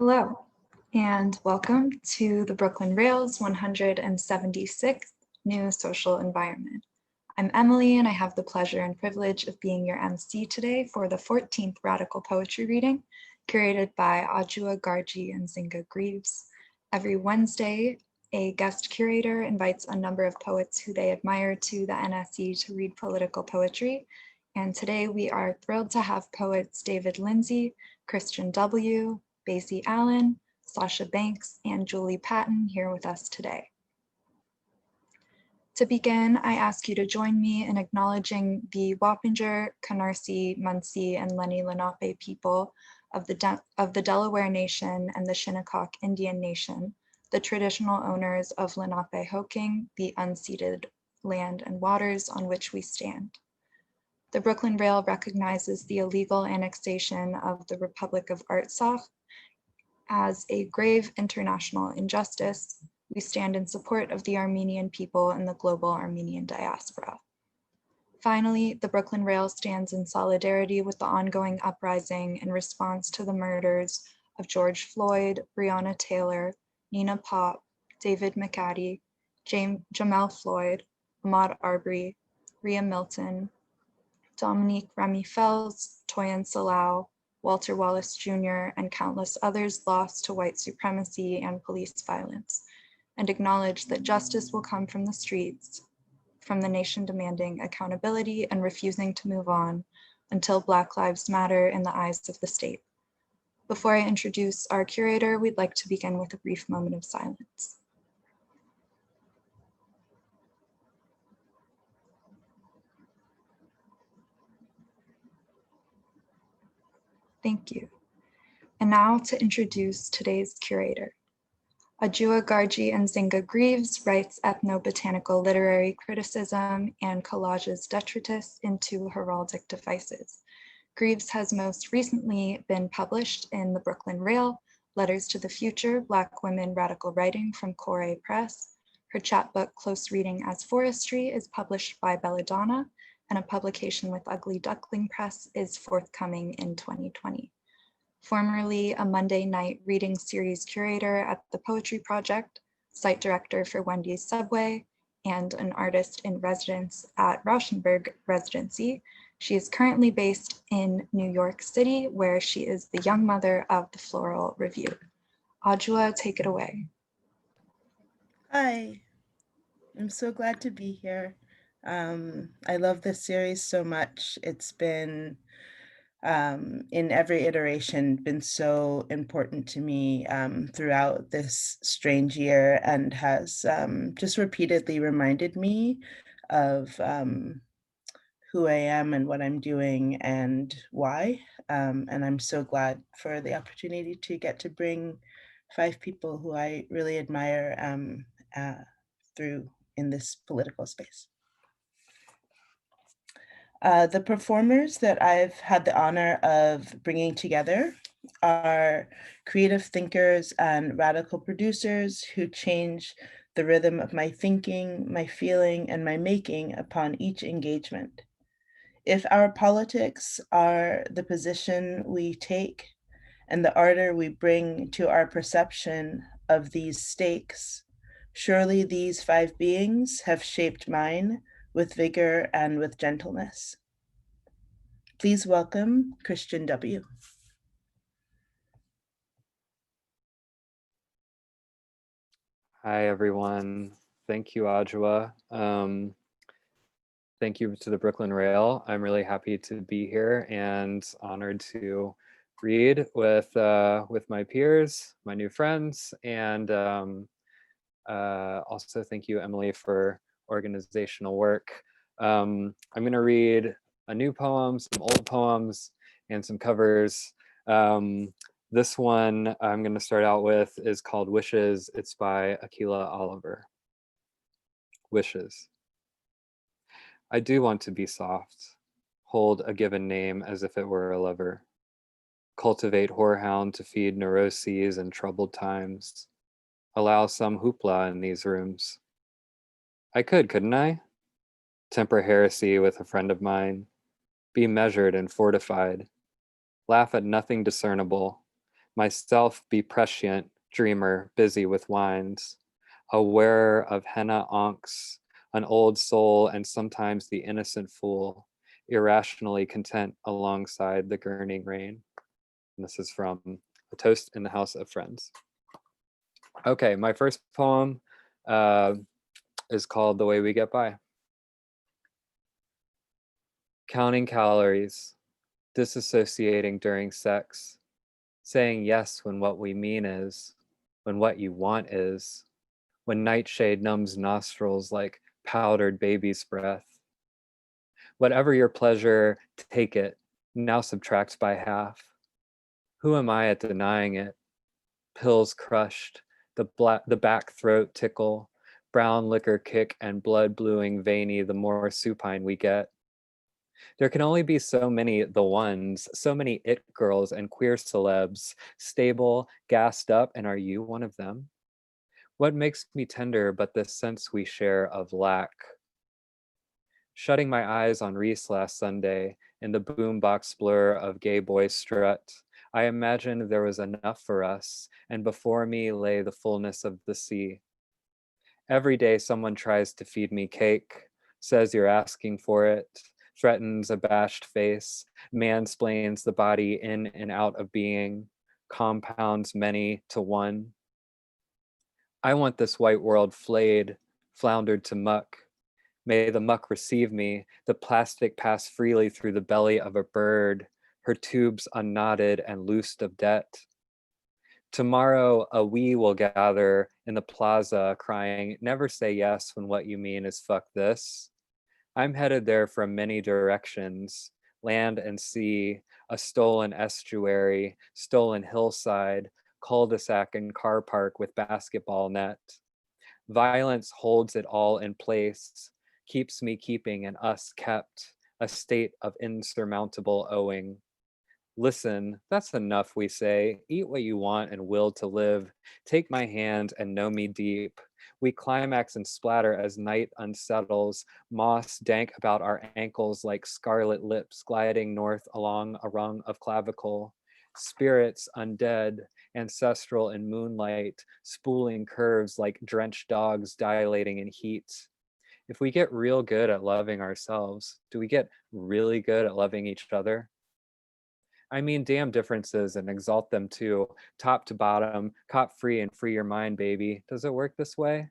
Hello, and welcome to the Brooklyn Rail's 176th New Social Environment. I'm Emily, and I have the pleasure and privilege of being your MC today for the 14th Radical Poetry Reading, curated by Adjua Gargi Nzinga Greaves. Every Wednesday, a guest curator invites a number of poets who they admire to the NSE to read political poetry. And today we are thrilled to have poets David Lindsay, Christian W., Basie Allen, Sasha Banks, and Julie Patton here with us today. To begin, I ask you to join me in acknowledging the Wappinger, Canarsie, Munsee, and Lenni Lenape people of the Delaware Nation and the Shinnecock Indian Nation, the traditional owners of Lenapehoking, the unceded land and waters on which we stand. The Brooklyn Rail recognizes the illegal annexation of the Republic of Artsakh as a grave international injustice. We stand in support of the Armenian people and the global Armenian diaspora. Finally, the Brooklyn Rail stands in solidarity with the ongoing uprising in response to the murders of George Floyd, Breonna Taylor, Nina Pop, David McAdie, Jamel Floyd, Ahmaud Arbery, Rhea Milton, Dominique Remy Fells, Toyin Salau, Walter Wallace Jr., and countless others lost to white supremacy and police violence, and acknowledge that justice will come from the streets, from the nation demanding accountability and refusing to move on until Black Lives Matter in the eyes of the state. Before I introduce our curator, we'd like to begin with a brief moment of silence. Thank you. And now to introduce today's curator. Adjua Gargi Nzinga Greaves writes ethnobotanical literary criticism and collages detritus into heraldic devices. Greaves has most recently been published in the Brooklyn Rail, Letters to the Future, Black Women Radical Writing from Corée Press. Her chapbook, Close Reading as Forestry, is published by Belladonna, and a publication with Ugly Duckling Press is forthcoming in 2020. Formerly a Monday night reading series curator at the Poetry Project, site director for Wendy's Subway, and an artist in residence at Rauschenberg Residency, she is currently based in New York City, where she is the young mother of the Floral Review. Adjua, take it away. Hi, I'm so glad to be here. I love this series so much. It's been, in every iteration, been so important to me throughout this strange year, and has just repeatedly reminded me of who I am and what I'm doing and why. And I'm so glad for the opportunity to get to bring 5 people who I really admire through in this political space. The performers that I've had the honor of bringing together are creative thinkers and radical producers who change the rhythm of my thinking, my feeling, and my making upon each engagement. If our politics are the position we take and the ardor we bring to our perception of these stakes, surely these 5 beings have shaped mine with vigor and with gentleness. Please welcome Christian W. Hi, everyone. Thank you, Adjua. Thank you to the Brooklyn Rail. I'm really happy to be here and honored to read with my peers, my new friends, and also thank you, Emily, for organizational work. I'm going to read a new poem, some old poems, and some covers. This one I'm going to start out with is called Wishes. It's by Akila Oliver. Wishes. I do want to be soft, hold a given name as if it were a lover, cultivate whorehound to feed neuroses and troubled times, allow some hoopla in these rooms. I could, couldn't I? Temper heresy with a friend of mine, be measured and fortified, laugh at nothing discernible, Myself be prescient, dreamer, busy with wines, a wearer of henna onks, an old soul, and sometimes the innocent fool, irrationally content alongside the gurning rain. And this is from A Toast in the House of Friends. Okay, my first poem is called The Way We Get By. Counting calories, disassociating during sex, saying yes when what we mean is, when what you want is, when nightshade numbs nostrils like powdered baby's breath. Whatever your pleasure, take it, now subtract by half. Who am I at denying it? Pills crushed, the back throat tickle, brown liquor kick and blood bluing veiny the more supine we get. There can only be so many the ones, so many it girls and queer celebs, stable, gassed up, and are you one of them? What makes me tender but the sense we share of lack? Shutting my eyes on Reese last Sunday in the boombox blur of gay boy strut, I imagined there was enough for us, and before me lay the fullness of the sea. Every day someone tries to feed me cake, says you're asking for it, threatens a bashed face, mansplains the body in and out of being, compounds many to one. I want this white world flayed, floundered to muck. May the muck receive me, the plastic pass freely through the belly of a bird, her tubes unknotted and loosed of debt. Tomorrow a we will gather in the plaza crying, never say yes when what you mean is fuck this. I'm headed there from many directions, land and sea, a stolen estuary, stolen hillside, cul-de-sac and car park with basketball net. Violence holds it all in place, keeps me keeping and us kept, a state of insurmountable owing. Listen, that's enough, we say. Eat what you want and will to live. Take my hand and know me deep. We climax and splatter as night unsettles, moss dank about our ankles like scarlet lips gliding north along a rung of clavicle. Spirits undead, ancestral in moonlight, spooling curves like drenched dogs dilating in heat. If we get real good at loving ourselves, do we get really good at loving each other? I mean, damn differences and exalt them too, top to bottom, cop free and free your mind, baby. Does it work this way?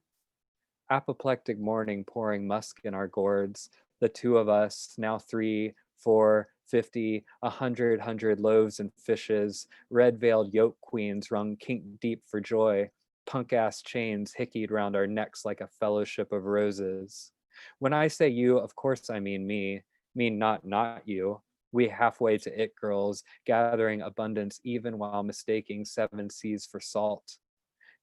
Apoplectic morning pouring musk in our gourds, the two of us, now 3, 4, 50, 100 loaves and fishes, red-veiled yoke queens rung kink deep for joy, punk-ass chains hickeyed round our necks like a fellowship of roses. When I say you, of course I mean me, mean not you. We halfway to it girls, gathering abundance even while mistaking 7 seas for salt.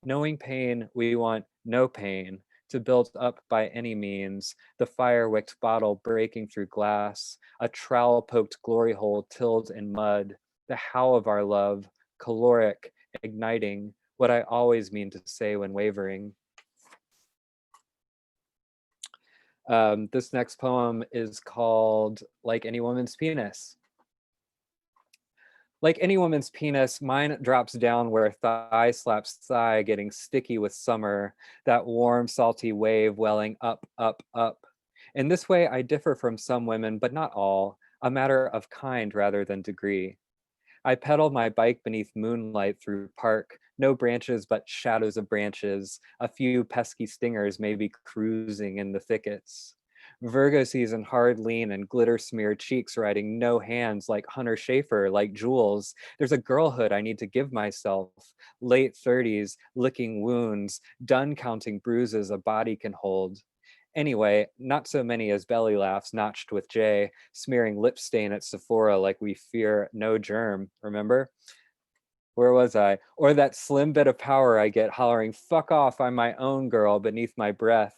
Knowing pain, we want no pain, to build up by any means, the fire-wicked bottle breaking through glass, a trowel-poked glory hole tilled in mud, the how of our love, caloric, igniting, what I always mean to say when wavering. This next poem is called Like Any Woman's Penis. Like any woman's penis, mine drops down where thigh slaps thigh, getting sticky with summer, that warm, salty wave welling up, up, up. In this way, I differ from some women, but not all, a matter of kind rather than degree. I pedal my bike beneath moonlight through park, no branches but shadows of branches, a few pesky stingers maybe cruising in the thickets. Virgo season hard lean and glitter smeared cheeks riding no hands like Hunter Schafer, like Jules. There's a girlhood I need to give myself. Late 30s, licking wounds, done counting bruises a body can hold. Anyway, not so many as belly laughs notched with J, smearing lip stain at Sephora like we fear no germ, remember? Where was I? Or that slim bit of power I get hollering, fuck off, I'm my own girl, beneath my breath.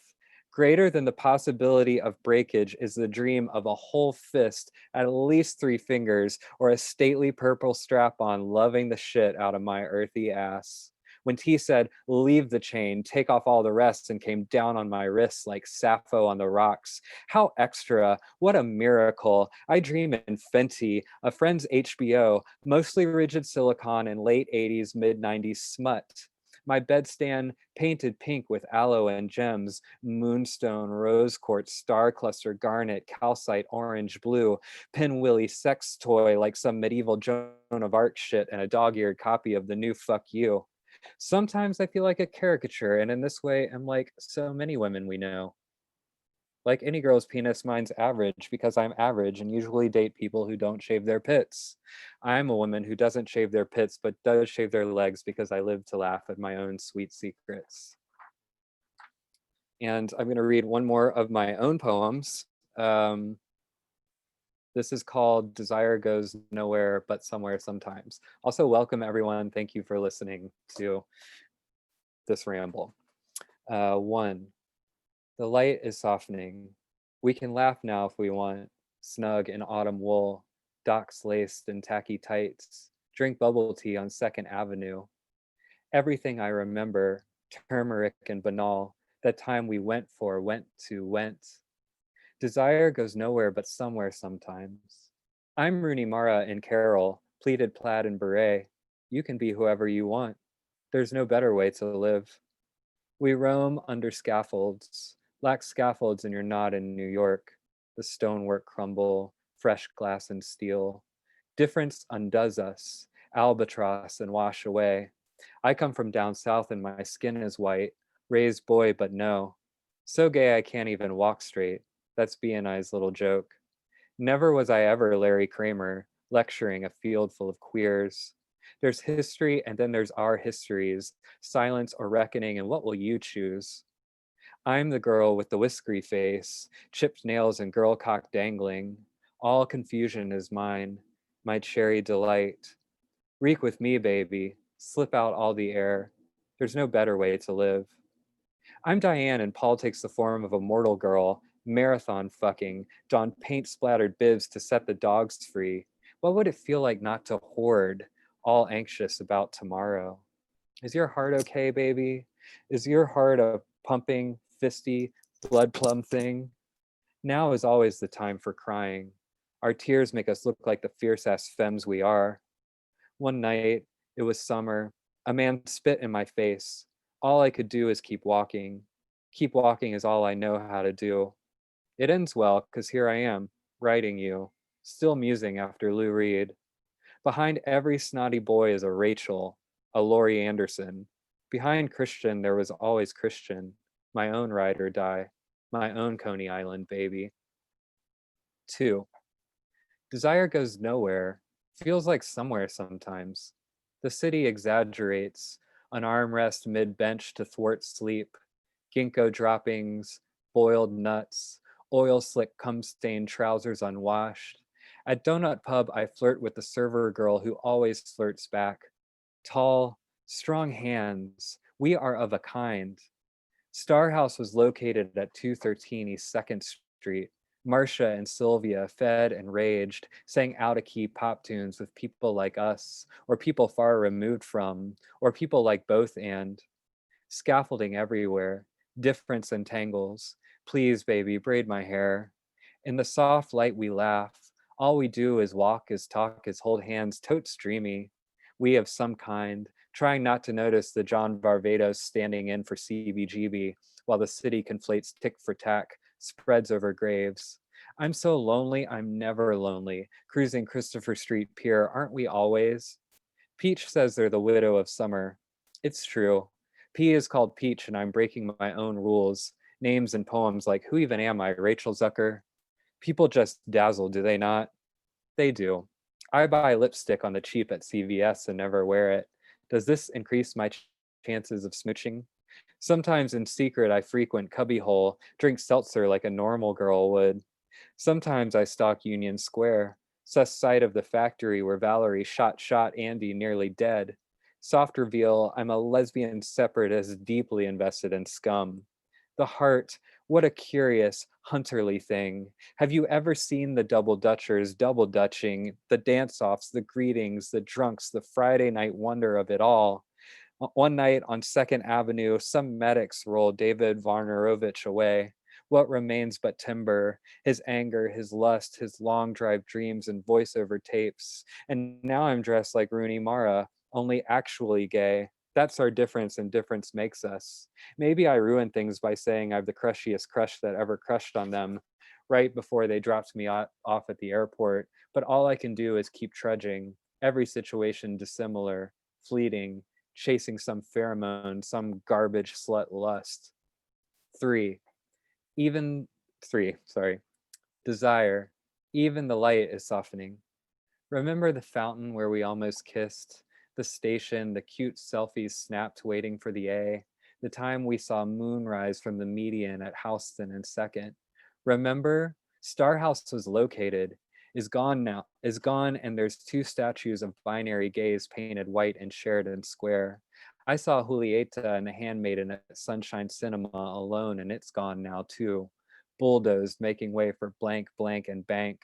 Greater than the possibility of breakage is the dream of a whole fist, at least 3 fingers, or a stately purple strap-on loving the shit out of my earthy ass. When T said, leave the chain, take off all the rest, and came down on my wrists like Sappho on the rocks. How extra, what a miracle. I dream in Fenty, a friend's HBO, mostly rigid silicone and late 80s, mid 90s smut. My bedstand painted pink with aloe and gems, moonstone, rose quartz, star cluster, garnet, calcite, orange, blue, pinwilly sex toy like some medieval Joan of Arc shit and a dog-eared copy of the new Fuck You. Sometimes I feel like a caricature, and in this way I'm like so many women we know. Like any girl's penis, mine's average because I'm average and usually date people who don't shave their pits. I'm a woman who doesn't shave their pits but does shave their legs because I live to laugh at my own sweet secrets. And I'm going to read one more of my own poems. This is called Desire Goes Nowhere But Somewhere Sometimes. Also, welcome everyone. Thank you for listening to this ramble. 1. The light is softening. We can laugh now if we want, snug in autumn wool, docks laced in tacky tights, drink bubble tea on 2nd Avenue. Everything I remember, turmeric and banal, that time we went to. Desire goes nowhere but somewhere sometimes. I'm Rooney Mara in Carol, pleated plaid and beret. You can be whoever you want. There's no better way to live. We roam under scaffolds, lack scaffolds and you're not in New York. The stonework crumble, fresh glass and steel. Difference undoes us, albatross and wash away. I come from down south and my skin is white, raised boy but no. So gay I can't even walk straight. That's B&I's little joke. Never was I ever Larry Kramer, lecturing a field full of queers. There's history and then there's our histories, silence or reckoning, and what will you choose? I'm the girl with the whiskery face, chipped nails and girl cock dangling. All confusion is mine, my cherry delight. Reek with me, baby, slip out all the air. There's no better way to live. I'm Diane and Paul takes the form of a mortal girl, marathon fucking, don paint splattered bibs to set the dogs free. What would it feel like not to hoard, all anxious about tomorrow? Is your heart okay, baby? Is your heart a pumping, fisty, blood plum thing? Now is always the time for crying. Our tears make us look like the fierce ass femmes we are. One night, it was summer, a man spit in my face. All I could do is keep walking. Keep walking is all I know how to do. It ends well, because here I am, writing you, still musing after Lou Reed. Behind every snotty boy is a Rachel, a Laurie Anderson. Behind Christian, there was always Christian, my own ride or die, my own Coney Island baby. 2. Desire goes nowhere, feels like somewhere sometimes. The city exaggerates, an armrest mid-bench to thwart sleep, ginkgo droppings, boiled nuts, oil slick cum-stained trousers unwashed. At Donut Pub, I flirt with the server girl who always flirts back. Tall, strong hands, we are of a kind. Star House was located at 213 East 2nd Street. Marcia and Sylvia fed and raged, sang out-of-key pop tunes with people like us, or people far removed from, or people like both and. Scaffolding everywhere, difference and tangles. Please, baby, braid my hair. In the soft light we laugh. All we do is walk, is talk, is hold hands, totes dreamy. We of some kind, trying not to notice the John Varvatos standing in for CBGB while the city conflates tick for tack, spreads over graves. I'm so lonely, I'm never lonely. Cruising Christopher Street Pier, aren't we always? Peach says they're the widow of summer. It's true. P is called Peach and I'm breaking my own rules. Names and poems like, who even am I, Rachel Zucker? People just dazzle, do they not? They do. I buy lipstick on the cheap at CVS and never wear it. Does this increase my chances of smooching? Sometimes in secret I frequent cubbyhole, drink seltzer like a normal girl would. Sometimes I stalk Union Square, suss sight of the factory where Valerie shot Andy nearly dead. Soft reveal, I'm a lesbian separatist deeply invested in scum. The heart, what a curious, hunterly thing. Have you ever seen the double dutchers double dutching, the dance-offs, the greetings, the drunks, the Friday night wonder of it all? One night on 2nd Avenue, some medics roll David Varnarovich away. What remains but timber, his anger, his lust, his long drive dreams and voiceover tapes. And now I'm dressed like Rooney Mara, only actually gay. That's our difference, and difference makes us. Maybe I ruin things by saying I've the crushiest crush that ever crushed on them right before they dropped me off at the airport, but all I can do is keep trudging. Every situation dissimilar, fleeting, chasing some pheromone, some garbage slut lust. Three, even three, sorry. Desire, even the light is softening. Remember the fountain where we almost kissed? The station, the cute selfies snapped waiting for the A? The time we saw moonrise from the median at Houston and 2nd? Remember? Star House was located, is gone now, is gone, and there's 2 statues of binary gays painted white in Sheridan Square. I saw Julieta and the Handmaiden at Sunshine Cinema alone, and it's gone now too. Bulldozed, making way for blank, blank, and bank.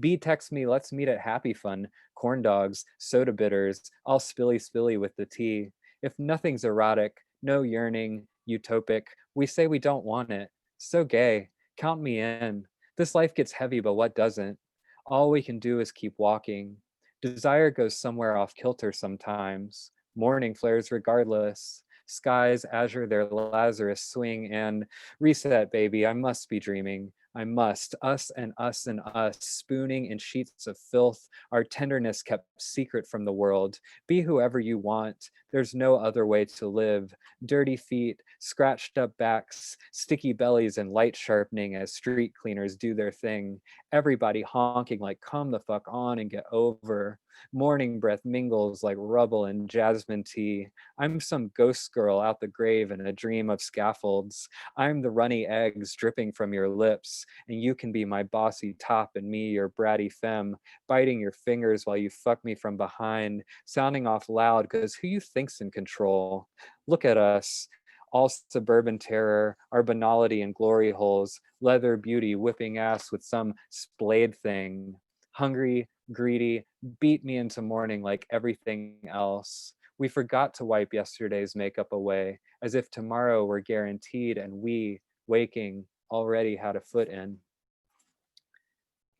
B texts me, let's meet at Happy Fun, corn dogs, soda bitters, all spilly with the tea. If nothing's erotic, no yearning, utopic, we say we don't want it. So gay, count me in. This life gets heavy, but what doesn't? All we can do is keep walking. Desire goes somewhere off kilter sometimes. Morning flares regardless. Skies azure their Lazarus swing and reset, baby, I must be dreaming. I must, us and us and us, spooning in sheets of filth, our tenderness kept secret from the world. Be whoever you want, there's no other way to live. Dirty feet, scratched up backs, sticky bellies and light sharpening as street cleaners do their thing. Everybody honking like come the fuck on and get over. Morning breath mingles like rubble and jasmine tea. I'm some ghost girl out the grave in a dream of scaffolds. I'm the runny eggs dripping from your lips, and you can be my bossy top and me your bratty femme, biting your fingers while you fuck me from behind, sounding off loud because who you think's in control? Look at us. All suburban terror, our banality and glory holes, leather beauty whipping ass with some splayed thing. Hungry, greedy, beat me into mourning like everything else. We forgot to wipe yesterday's makeup away, as if tomorrow were guaranteed and we, waking, already had a foot in.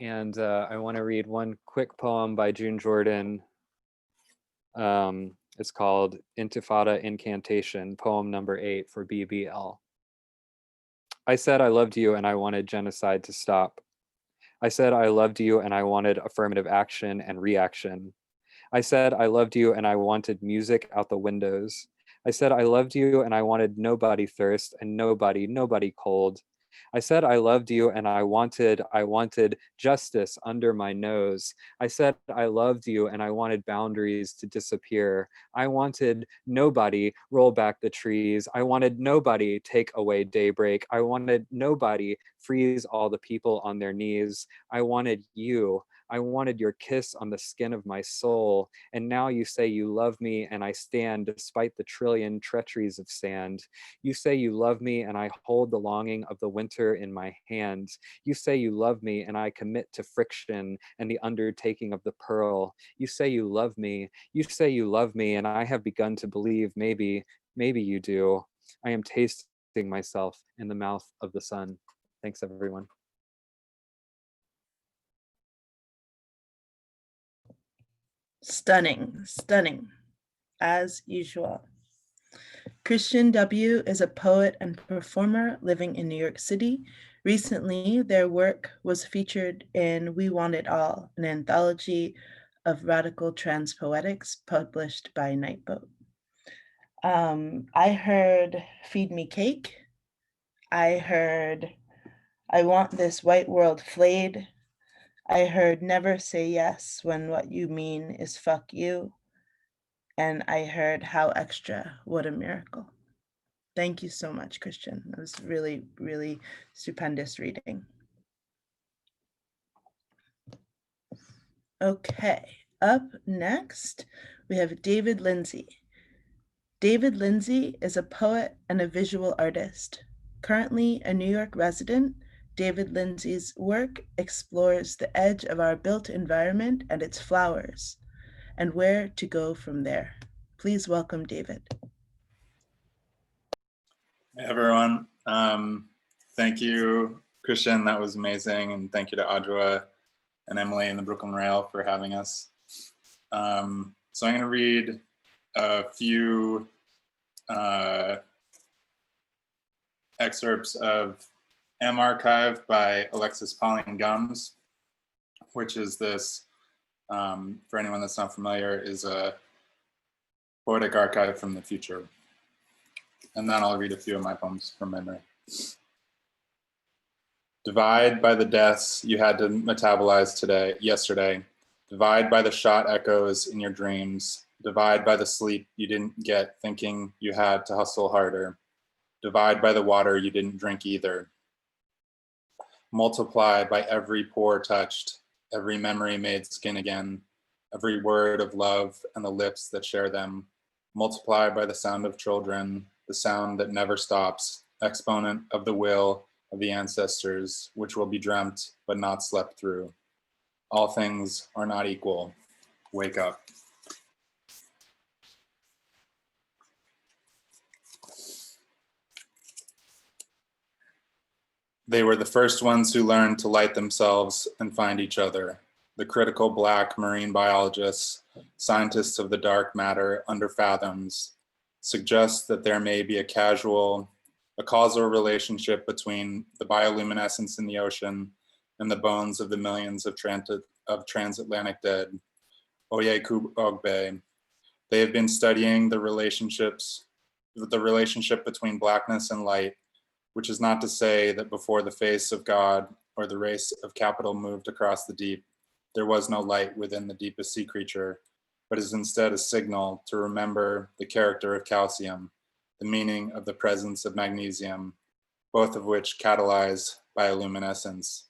And I want to read one quick poem by June Jordan. It's called Intifada Incantation, poem number 8 for BBL. I said I loved you and I wanted genocide to stop. I said I loved you and I wanted affirmative action and reaction. I said I loved you and I wanted music out the windows. I said I loved you and I wanted nobody thirst and nobody cold. I said I loved you and I wanted justice under my nose. I said I loved you and I wanted boundaries to disappear. I wanted nobody roll back the trees. I wanted nobody take away daybreak. I wanted nobody freeze all the people on their knees. I wanted you. I wanted your kiss on the skin of my soul. And now you say you love me and I stand despite the trillion treacheries of sand. You say you love me and I hold the longing of the winter in my hands. You say you love me and I commit to friction and the undertaking of the pearl. You say you love me. You say you love me and I have begun to believe maybe you do. I am tasting myself in the mouth of the sun. Thanks, everyone. Stunning, stunning, as usual. Christian W. is a poet and performer living in New York City. Recently, their work was featured in We Want It All, an anthology of radical trans poetics published by Nightboat. I heard Feed Me Cake. I heard I Want This White World Flayed. I heard Never Say Yes When What You Mean Is Fuck You. And I heard How Extra, What a Miracle. Thank you so much, Christian. That was really, really stupendous reading. Okay, up next, we have David Lindsay. David Lindsay is a poet and a visual artist. Currently a New York resident, David Lindsay's work explores the edge of our built environment and its flowers, and where to go from there. Please welcome David. Hey everyone. Thank you, Christian. That was amazing. And thank you to Adjua and Emily and the Brooklyn Rail for having us. So I'm going to read a few excerpts of M Archive by Alexis Pauline Gumbs, which is this, for anyone that's not familiar, is a poetic archive from the future. And then I'll read a few of my poems from memory. Divide by the deaths you had to metabolize yesterday. Divide by the shot echoes in your dreams. Divide by the sleep you didn't get thinking you had to hustle harder. Divide by the water you didn't drink either. Multiply by every pore touched, every memory made skin again, every word of love and the lips that share them. Multiply by the sound of children, the sound that never stops, exponent of the will of the ancestors, which will be dreamt but not slept through. All things are not equal. Wake up. They were the first ones who learned to light themselves and find each other. The critical Black marine biologists, scientists of the dark matter under fathoms, suggest that there may be a causal relationship between the bioluminescence in the ocean and the bones of the millions of transatlantic dead. Oyeku Ogbe. They have been studying the relationship between blackness and light, which is not to say that before the face of God or the race of capital moved across the deep, there was no light within the deepest sea creature, but is instead a signal to remember the character of calcium, the meaning of the presence of magnesium, both of which catalyze bioluminescence.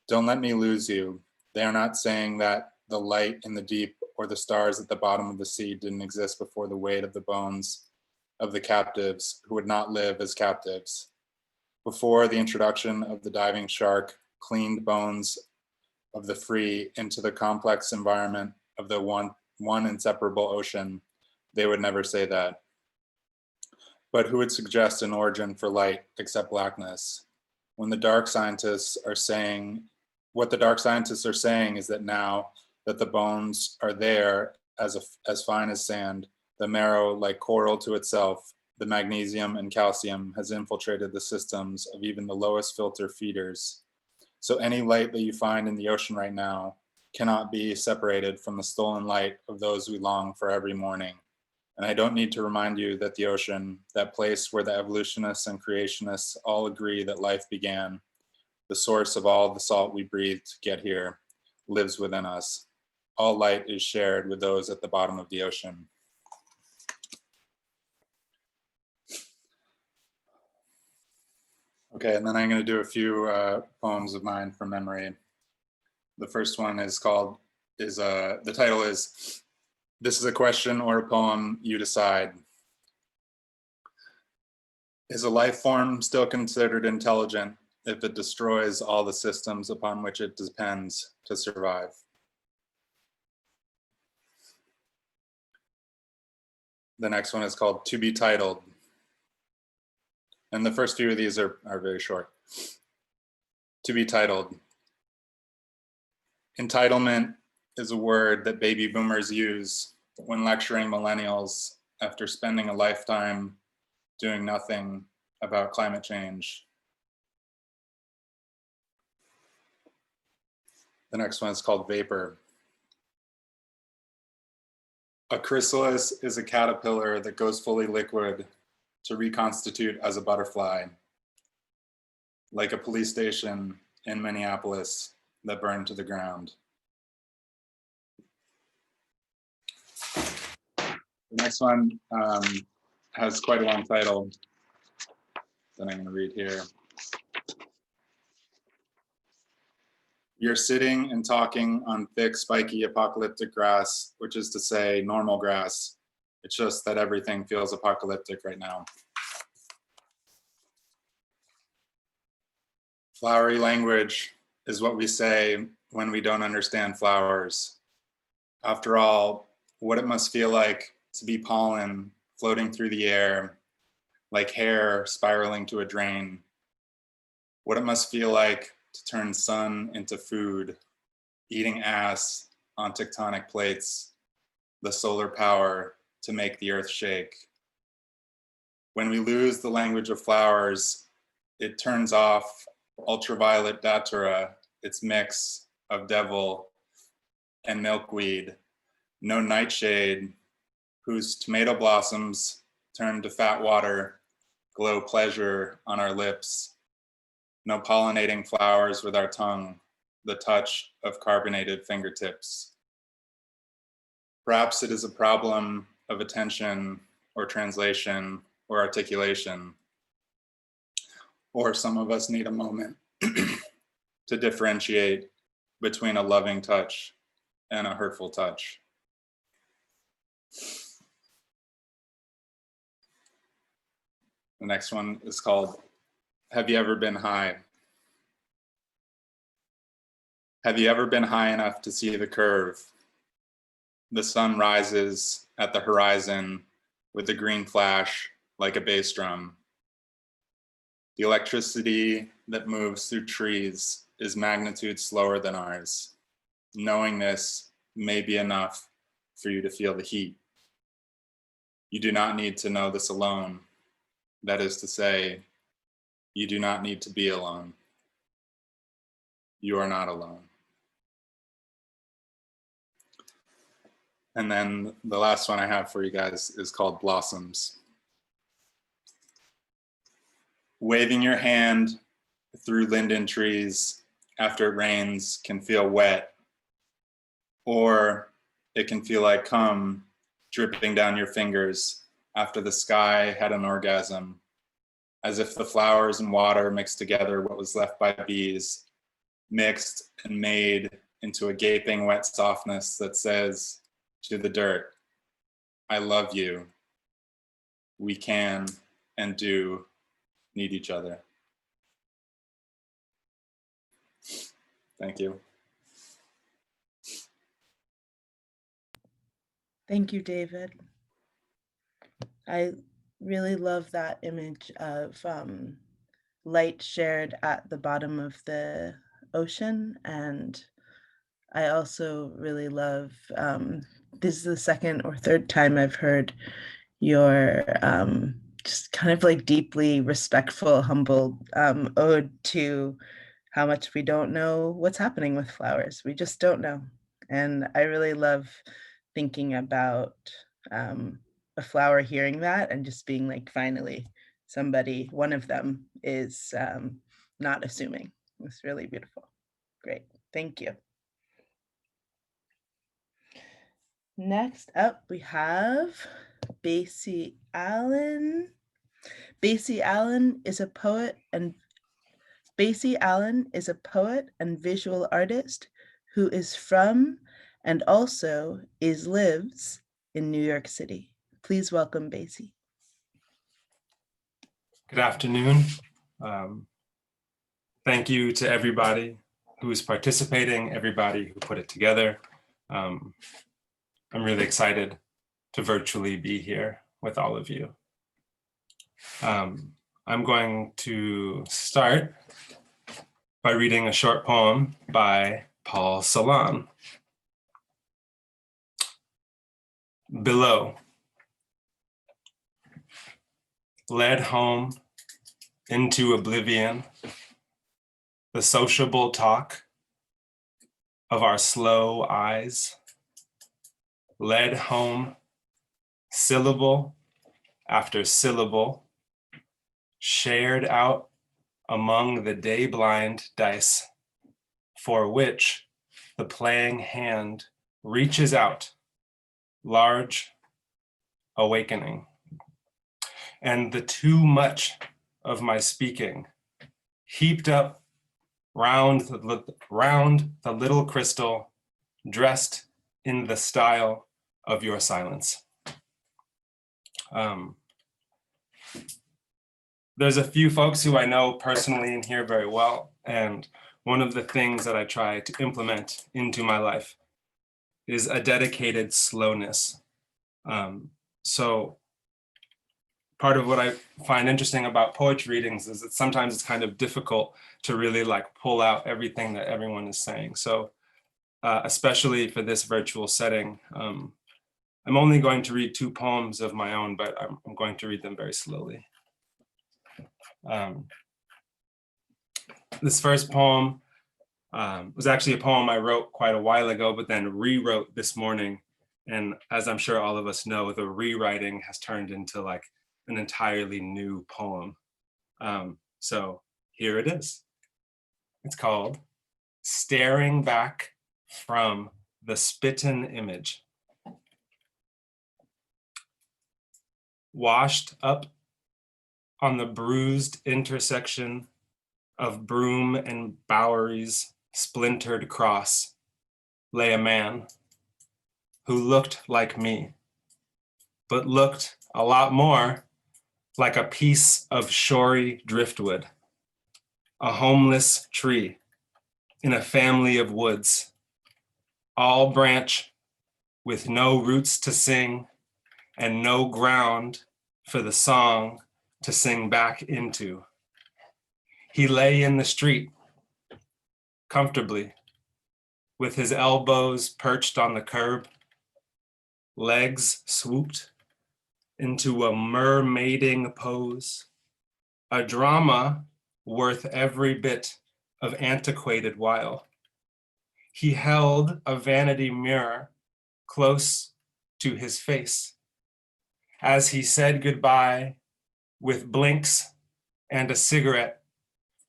Don't let me lose you. They are not saying that the light in the deep or the stars at the bottom of the sea didn't exist before the weight of the bones of the captives who would not live as captives. Before the introduction of the diving shark cleaned bones of the free into the complex environment of the one inseparable ocean, they would never say that. But who would suggest an origin for light except blackness? What the dark scientists are saying is that now that the bones are there as fine as sand, the marrow like coral to itself, the magnesium and calcium has infiltrated the systems of even the lowest filter feeders. So any light that you find in the ocean right now cannot be separated from the stolen light of those we long for every morning. And I don't need to remind you that the ocean, that place where the evolutionists and creationists all agree that life began, the source of all the salt we breathe to get here, lives within us. All light is shared with those at the bottom of the ocean. Okay, and then I'm going to do a few poems of mine from memory. The first one is the title is, "This is a question or a poem, you decide." Is a life form still considered intelligent if it destroys all the systems upon which it depends to survive? The next one is called "To Be Titled." And the first few of these are very short. To be titled. Entitlement is a word that baby boomers use when lecturing millennials after spending a lifetime doing nothing about climate change. The next one is called vapor. A chrysalis is a caterpillar that goes fully liquid to reconstitute as a butterfly, like a police station in Minneapolis that burned to the ground. The next one has quite a long title that I'm going to read here. You're sitting and talking on thick, spiky, apocalyptic grass, which is to say normal grass. It's just that everything feels apocalyptic right now. Flowery language is what we say when we don't understand flowers. After all, what it must feel like to be pollen floating through the air, like hair spiraling to a drain. What it must feel like to turn sun into food, eating ass on tectonic plates, the solar power to make the earth shake. When we lose the language of flowers, it turns off ultraviolet datura, its mix of devil and milkweed, no nightshade, whose tomato blossoms turn to fat water, glow pleasure on our lips, no pollinating flowers with our tongue, the touch of carbonated fingertips. Perhaps it is a problem of attention or translation or articulation, or some of us need a moment to differentiate between a loving touch and a hurtful touch. The next one is called, Have You Ever Been High? Have you ever been high enough to see the curve? The sun rises at the horizon with a green flash like a bass drum. The electricity that moves through trees is magnitude slower than ours. Knowing this may be enough for you to feel the heat. You do not need to know this alone. That is to say, you do not need to be alone. You are not alone. And then the last one I have for you guys is called Blossoms. Waving your hand through linden trees after it rains can feel wet, or it can feel like cum dripping down your fingers after the sky had an orgasm, as if the flowers and water mixed together what was left by bees, mixed and made into a gaping wet softness that says to the dirt, I love you. We can and do need each other. Thank you. Thank you, David. I really love that image of light shared at the bottom of the ocean. And I also really love, this is the second or third time I've heard your just kind of like deeply respectful, humble ode to how much we don't know what's happening with flowers. We just don't know. And I really love thinking about a flower hearing that and just being like, finally, somebody, one of them is not assuming. It's really beautiful. Great. Thank you. Next up, we have Basie Allen. Basie Allen is a poet and visual artist who is from and also lives in New York City. Please welcome Basie. Good afternoon. Thank you to everybody who is participating, everybody who put it together. I'm really excited to virtually be here with all of you. I'm going to start by reading a short poem by Paul Celan. Below. Led home into oblivion, the sociable talk of our slow eyes, led home syllable after syllable, shared out among the day-blind dice, for which the playing hand reaches out, large, awakening. And the too much of my speaking heaped up round the little crystal dressed in the style of your silence. There's a few folks who I know personally in here very well, and one of the things that I try to implement into my life is a dedicated slowness. So part of what I find interesting about poetry readings is that sometimes it's kind of difficult to really like pull out everything that everyone is saying. So especially for this virtual setting, I'm only going to read 2 poems of my own, but I'm going to read them very slowly. This first poem was actually a poem I wrote quite a while ago, but then rewrote this morning. And as I'm sure all of us know, the rewriting has turned into like an entirely new poem. So here it is. It's called Staring Back from the Spitten Image. Washed up on the bruised intersection of Broome and Bowery's splintered cross lay a man who looked like me, but looked a lot more like a piece of shory driftwood, a homeless tree in a family of woods, all branch with no roots to sing and no ground for the song to sing back into. He lay in the street comfortably with his elbows perched on the curb, legs swooped into a mermaiding pose, a drama worth every bit of antiquated while. He held a vanity mirror close to his face as he said goodbye with blinks and a cigarette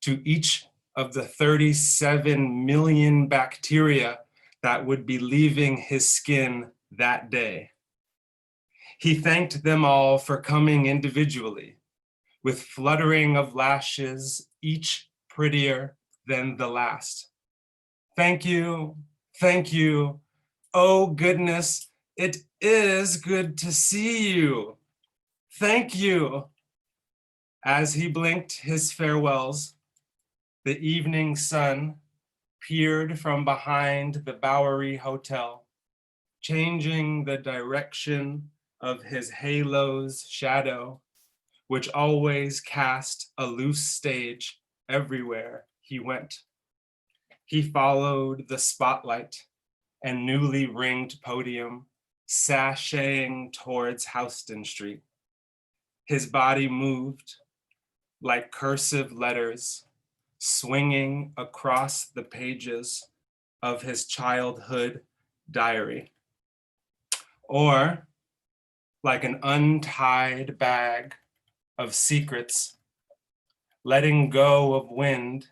to each of the 37 million bacteria that would be leaving his skin that day. He thanked them all for coming individually, with fluttering of lashes, each prettier than the last. Thank you, thank you. Oh goodness, it is good to see you. Thank you. As he blinked his farewells, the evening sun peered from behind the Bowery Hotel, changing the direction of his halo's shadow, which always cast a loose stage everywhere he went. He followed the spotlight and newly ringed podium, sashaying towards Houston Street. His body moved like cursive letters, swinging across the pages of his childhood diary. Or like an untied bag of secrets, letting go of wind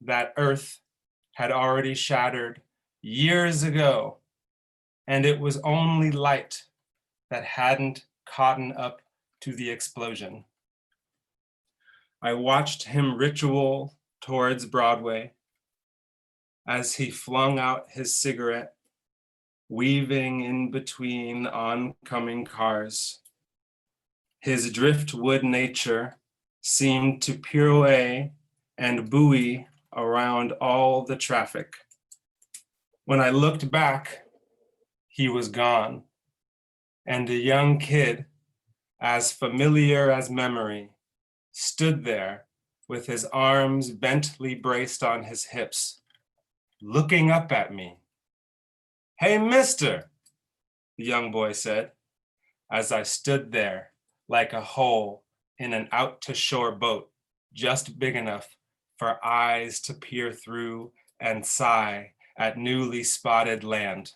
that earth had already shattered years ago, and it was only light that hadn't caught up to the explosion. I watched him ritual towards Broadway as he flung out his cigarette, weaving in between oncoming cars. His driftwood nature seemed to pirouette and buoy around all the traffic. When I looked back, he was gone, and a young kid, as familiar as memory, stood there with his arms bently braced on his hips, looking up at me. "Hey, mister," the young boy said, as I stood there like a hole in an out-to-shore boat, just big enough for eyes to peer through and sigh at newly spotted land.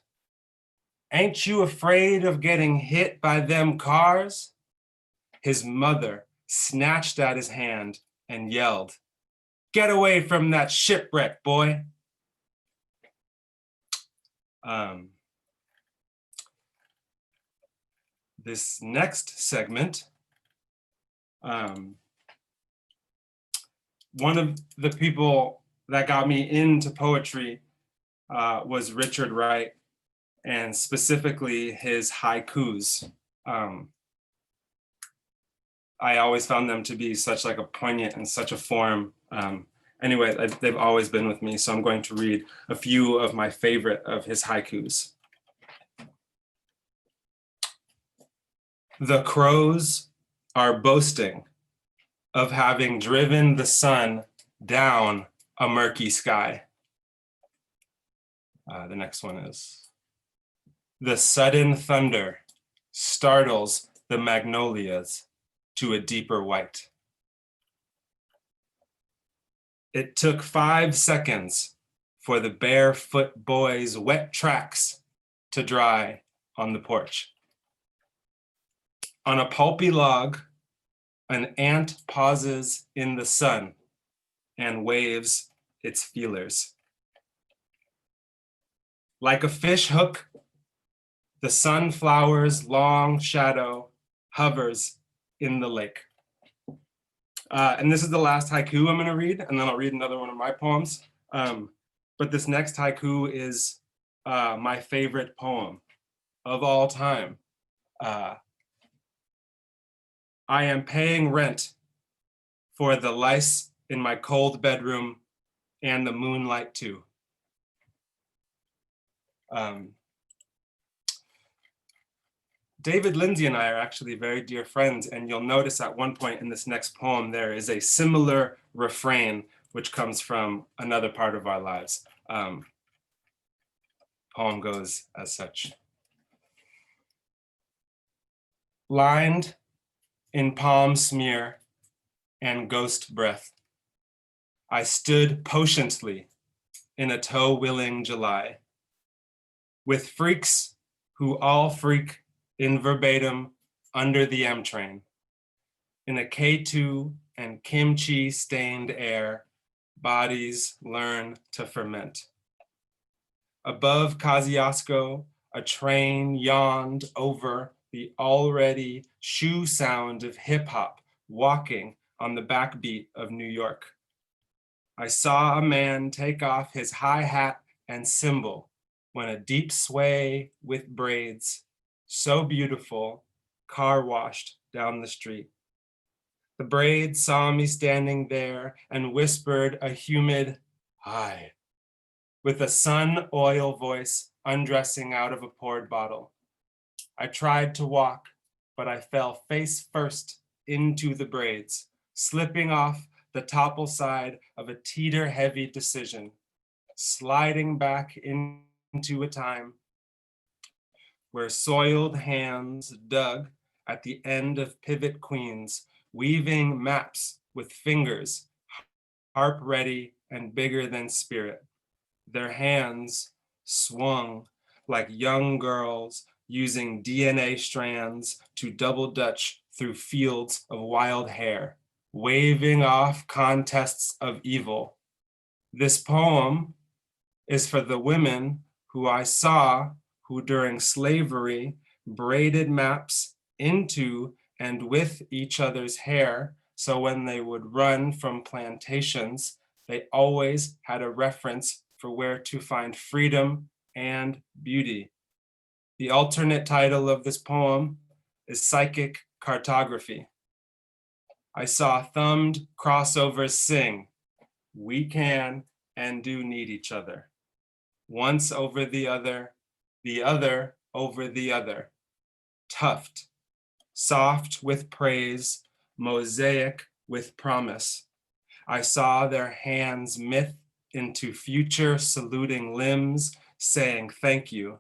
"Ain't you afraid of getting hit by them cars?" His mother snatched at his hand and yelled, "Get away from that shipwreck, boy." This next segment, one of the people that got me into poetry was Richard Wright, and specifically his haikus. I always found them to be such like a poignant and such a form. Anyway, they've always been with me, so I'm going to read a few of my favorite of his haikus. The crows are boasting of having driven the sun down a murky sky. The next one is, the sudden thunder startles the magnolias to a deeper white. It took 5 seconds for the barefoot boy's wet tracks to dry on the porch. On a pulpy log, an ant pauses in the sun and waves its feelers. Like a fish hook, the sunflower's long shadow hovers in the lake. And this is the last haiku I'm going to read, and then I'll read another one of my poems. But this next haiku is my favorite poem of all time. I am paying rent for the lice in my cold bedroom and the moonlight too. David, Lindsay, and I are actually very dear friends, and you'll notice at one point in this next poem, there is a similar refrain which comes from another part of our lives. Poem goes as such. Lined in palm smear and ghost breath, I stood potiently in a toe-willing July, with freaks who all freak in verbatim under the M train, in a K2 and kimchi stained air, bodies learn to ferment. Above Kosciuszko, a train yawned over the already shoe sound of hip hop walking on the backbeat of New York. I saw a man take off his hi-hat and cymbal when a deep sway with braids, so beautiful, car washed down the street. The braids saw me standing there and whispered a humid, "Hi," with a sun oil voice undressing out of a poured bottle. I tried to walk, but I fell face first into the braids, slipping off the topple side of a teeter-heavy decision, sliding back into a time where soiled hands dug at the end of pivot queens, weaving maps with fingers, harp ready and bigger than spirit. Their hands swung like young girls using DNA strands to double dutch through fields of wild hair, waving off contests of evil. This poem is for the women who I saw who during slavery braided maps into and with each other's hair, so when they would run from plantations, they always had a reference for where to find freedom and beauty. The alternate title of this poem is Psychic Cartography. I saw thumbed crossovers sing, "We can and do need each other. Once over the other over the other. Tuft, soft with praise, mosaic with promise. I saw their hands myth into future saluting limbs, saying thank you.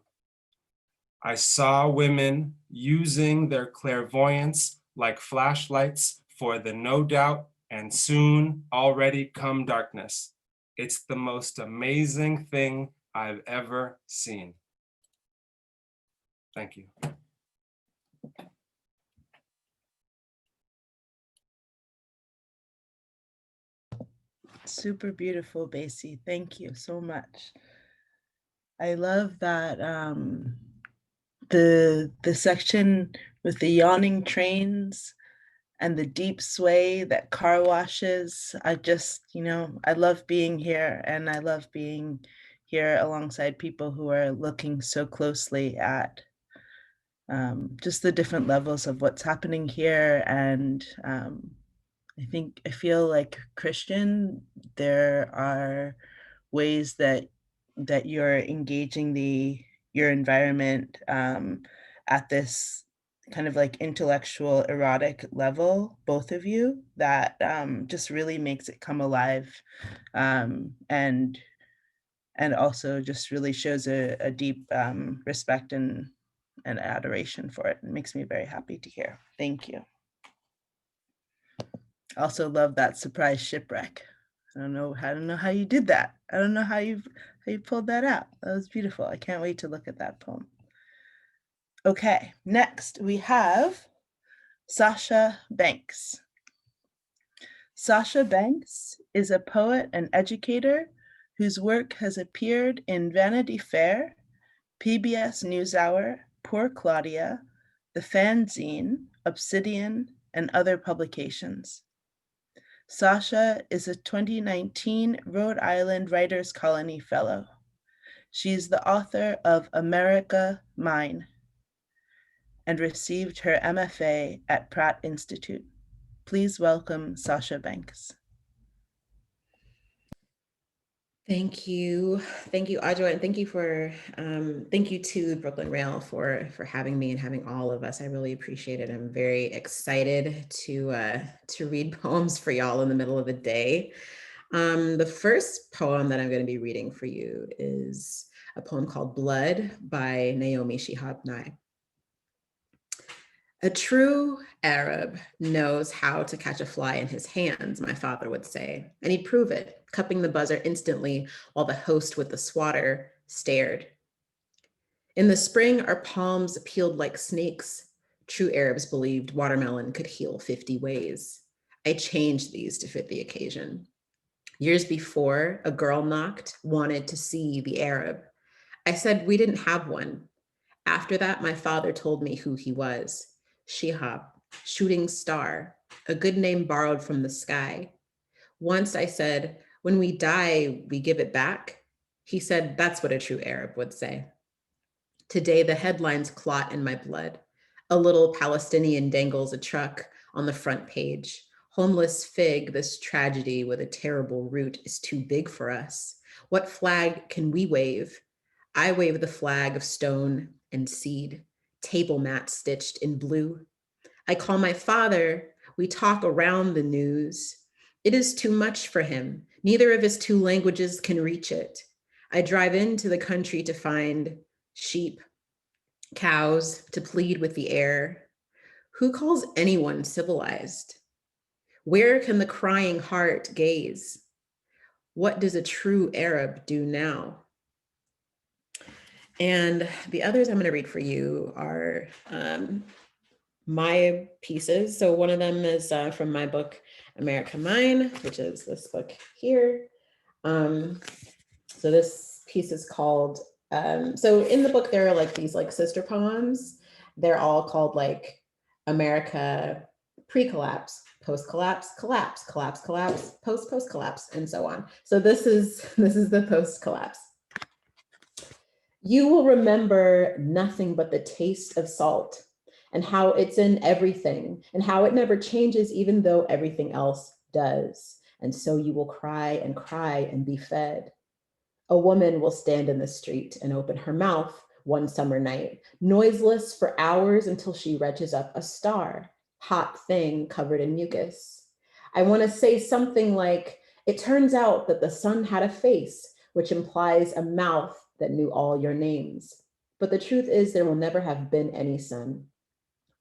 I saw women using their clairvoyance like flashlights for the no doubt and soon already come darkness. It's the most amazing thing I've ever seen. Thank you. Super beautiful, Basie. Thank you so much. I love that the section with the yawning trains and the deep sway that car washes. I just, I love being here, and I love being here alongside people who are looking so closely at just the different levels of what's happening here. And I feel like Christian, there are ways that you're engaging your environment at this kind of like intellectual, erotic level, both of you, that just really makes it come alive, and also just really shows a deep respect and adoration for it. It makes me very happy to hear. Thank you. Also love that surprise shipwreck. I don't know how you did that. I don't know how you pulled that out. That was beautiful. I can't wait to look at that poem. Okay, next we have Sasha Banks. Sasha Banks is a poet and educator whose work has appeared in Vanity Fair, PBS NewsHour, Poor Claudia, The Fanzine, Obsidian, and other publications. Sasha is a 2019 Rhode Island Writers Colony Fellow. She's the author of America Mine and received her MFA at Pratt Institute. Please welcome Sasha Banks. Thank you, Adjua, and thank you to Brooklyn Rail for having me and having all of us. I really appreciate it. I'm very excited to read poems for y'all in the middle of the day. The first poem that I'm going to be reading for you is a poem called Blood by Naomi Shihab Nye. A true Arab knows how to catch a fly in his hands, my father would say, and he'd prove it, cupping the buzzer instantly while the host with the swatter stared. In the spring, our palms peeled like snakes. True Arabs believed watermelon could heal 50 ways. I changed these to fit the occasion. Years before, a girl knocked, wanted to see the Arab. I said we didn't have one. After that, my father told me who he was. Shihab, shooting star, a good name borrowed from the sky. Once I said, when we die, we give it back. He said, that's what a true Arab would say. Today, the headlines clot in my blood. A little Palestinian dangles a truck on the front page. Homeless fig, this tragedy with a terrible root is too big for us. What flag can we wave? I wave the flag of stone and seed, table mat stitched in blue. I call my father, we talk around the news. It is too much for him. Neither of his two languages can reach it. I drive into the country to find sheep, cows, to plead with the air. Who calls anyone civilized? Where can the crying heart gaze? What does a true Arab do now? And the others I'm going to read for you are my pieces. So one of them is from my book, America Mine, which is this book here. So this piece is called, so in the book, there are like these like sister poems. They're all called like America pre-collapse, post-collapse, collapse, collapse, collapse, post-collapse, and so on. So this is the post-collapse. You will remember nothing but the taste of salt and how it's in everything and how it never changes even though everything else does. And so you will cry and be fed. A woman will stand in the street and open her mouth one summer night, noiseless for hours until she retches up a star, hot thing covered in mucus. I want to say something like, it turns out that the sun had a face, which implies a mouth that knew all your names. But the truth is there will never have been any sun,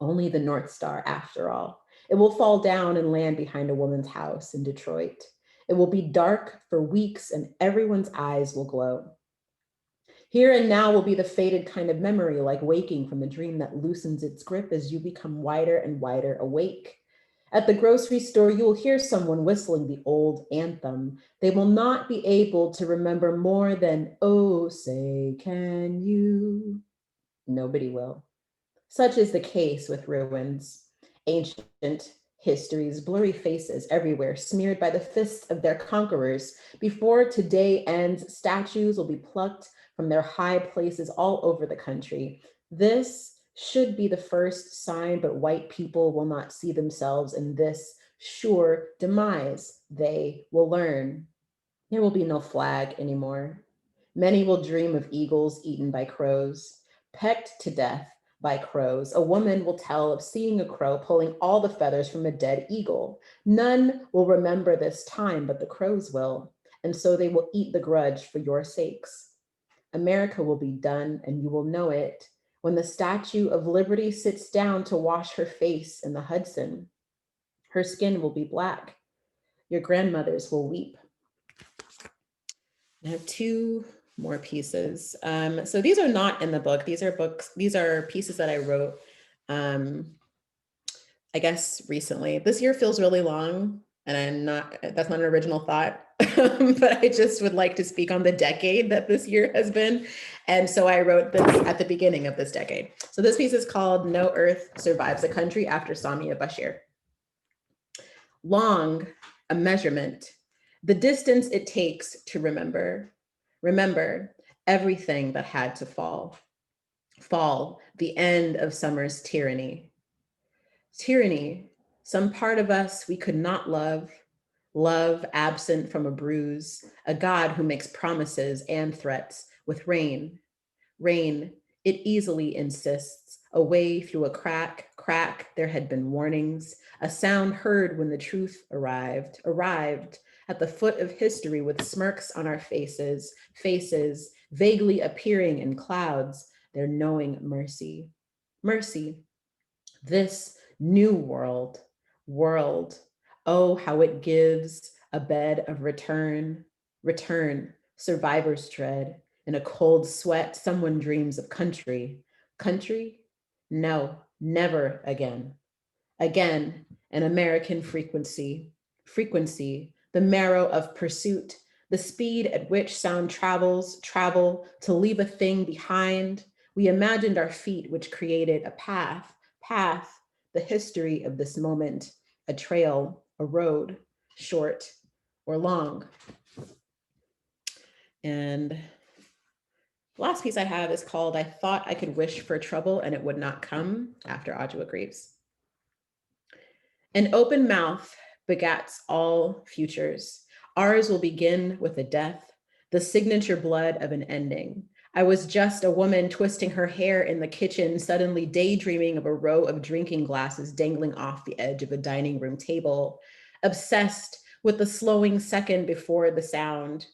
only the North Star after all. It will fall down and land behind a woman's house in Detroit. It will be dark for weeks and everyone's eyes will glow. Here and now will be the faded kind of memory, like waking from a dream that loosens its grip as you become wider and wider awake. At the grocery store, you will hear someone whistling the old anthem. They will not be able to remember more than, oh, say, can you? Nobody will. Such is the case with ruins. Ancient histories, blurry faces everywhere, smeared by the fists of their conquerors. Before today ends, statues will be plucked from their high places all over the country. This should be the first sign, but white people will not see themselves in this sure demise. They will learn. There will be no flag anymore. Many will dream of eagles eaten by crows, pecked to death by crows. A woman will tell of seeing a crow pulling all the feathers from a dead eagle. None will remember this time, but the crows will. And so they will eat the grudge for your sakes. America will be done, and you will know it when the Statue of Liberty sits down to wash her face in the Hudson. Her skin will be black. Your grandmothers will weep. I have two more pieces. So these are not in the book. These are pieces that I wrote, I guess recently. This year feels really long, and that's not an original thought, but I just would like to speak on the decade that this year has been. And so I wrote this at the beginning of this decade. So this piece is called No Earth Survives a Country after Samia Bashir. Long, a measurement, the distance it takes to remember everything that had to fall, the end of summer's tyranny. Tyranny, some part of us we could not love absent from a bruise, a God who makes promises and threats with rain, it easily insists, a way through a crack, there had been warnings, a sound heard when the truth arrived at the foot of history with smirks on our faces vaguely appearing in clouds, their knowing mercy. This new world, oh, how it gives a bed of return, survivor's dread. In a cold sweat, someone dreams of country. No, never again. Again, an American frequency, the marrow of pursuit, the speed at which sound travel to leave a thing behind. We imagined our feet, which created a path, the history of this moment, a trail, a road, short or long. And the last piece I have is called I Thought I Could Wish for Trouble and It Would Not Come, after Adjua Greaves. An open mouth begats all futures. Ours will begin with a death, the signature blood of an ending. I was just a woman twisting her hair in the kitchen, suddenly daydreaming of a row of drinking glasses dangling off the edge of a dining room table, obsessed with the slowing second before the sound.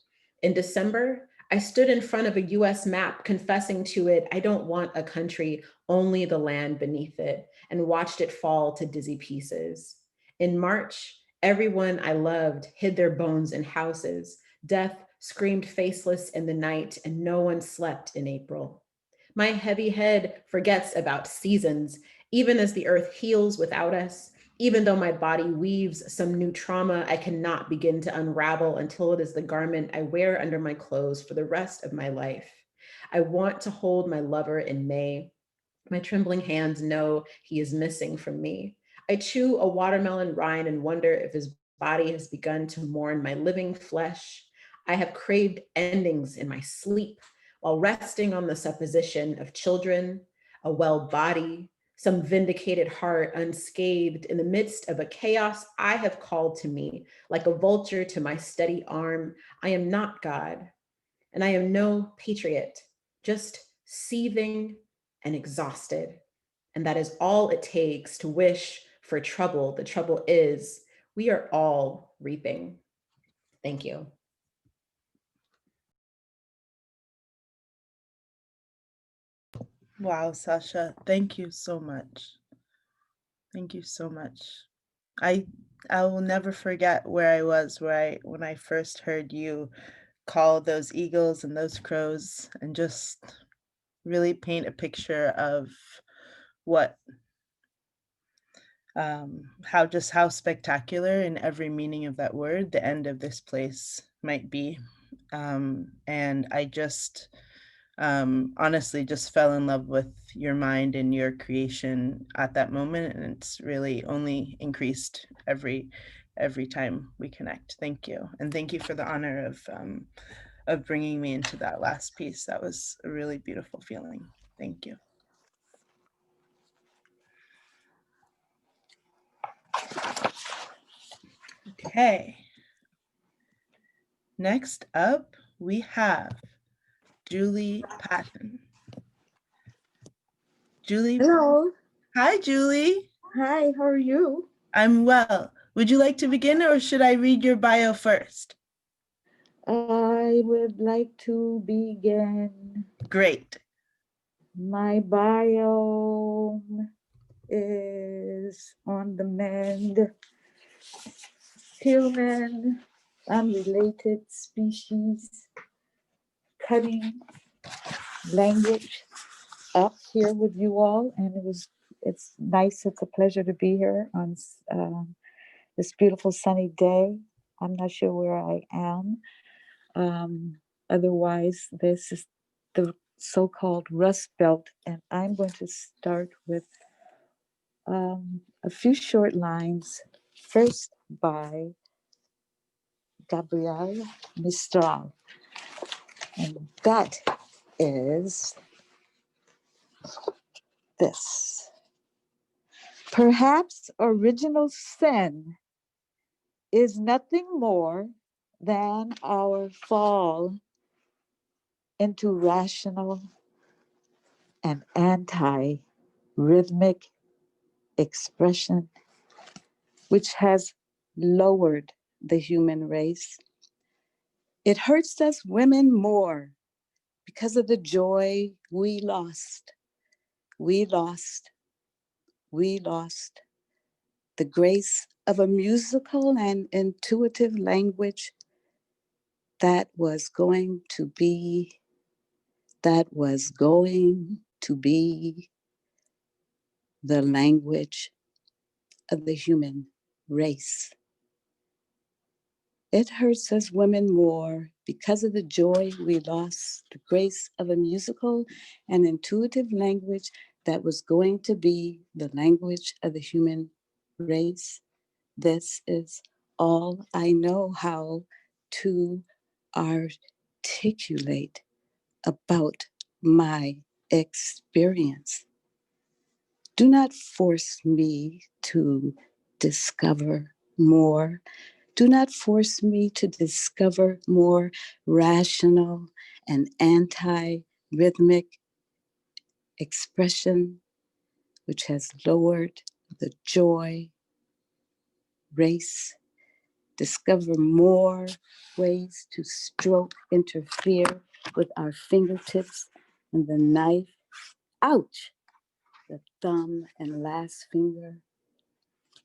In December, I stood in front of a US map, confessing to it, I don't want a country, only the land beneath it, and watched it fall to dizzy pieces. In March, everyone I loved hid their bones in houses. Death screamed faceless in the night, and no one slept in April. My heavy head forgets about seasons, even as the earth heals without us. Even though my body weaves some new trauma, I cannot begin to unravel until it is the garment I wear under my clothes for the rest of my life. I want to hold my lover in May. My trembling hands know he is missing from me. I chew a watermelon rind and wonder if his body has begun to mourn my living flesh. I have craved endings in my sleep while resting on the supposition of children, a well body, some vindicated heart unscathed in the midst of a chaos I have called to me like a vulture to my steady arm. I am not God, and I am no patriot, just seething and exhausted. And that is all it takes to wish for trouble. The trouble is we are all reaping. Thank you. Wow, Sasha, thank you so much. Thank you so much. I will never forget where I was when I first heard you call those eagles and those crows and just really paint a picture of what how spectacular in every meaning of that word the end of this place might be. And I just honestly just fell in love with your mind and your creation at that moment, and it's really only increased every time we connect. Thank you, and thank you for the honor of bringing me into that last piece. That was a really beautiful feeling. Thank you. Okay. Next up, we have Julie Patton. Julie? Hello. Hi, Julie. Hi, how are you? I'm well. Would you like to begin or should I read your bio first? I would like to begin. Great. My bio is on the mend. Human, unrelated species, cutting language up here with you all. And it's nice, it's a pleasure to be here on this beautiful sunny day. I'm not sure where I am. Otherwise, this is the so-called Rust Belt, and I'm going to start with a few short lines, first by Gabrielle Mistral, and that is this. Perhaps original sin is nothing more than our fall into rational and anti-rhythmic expression, which has lowered the human race. It hurts us women more because of the joy we lost. We lost the grace of a musical and intuitive language that was going to be the language of the human race. It hurts us women more because of the joy we lost, the grace of a musical and intuitive language that was going to be the language of the human race. This is all I know how to articulate about my experience. Do not force me to discover more. Do not force me to discover more rational and anti-rhythmic expression, which has lowered the joy race. Discover more ways to stroke, interfere with our fingertips and the knife. Ouch! The thumb and last finger.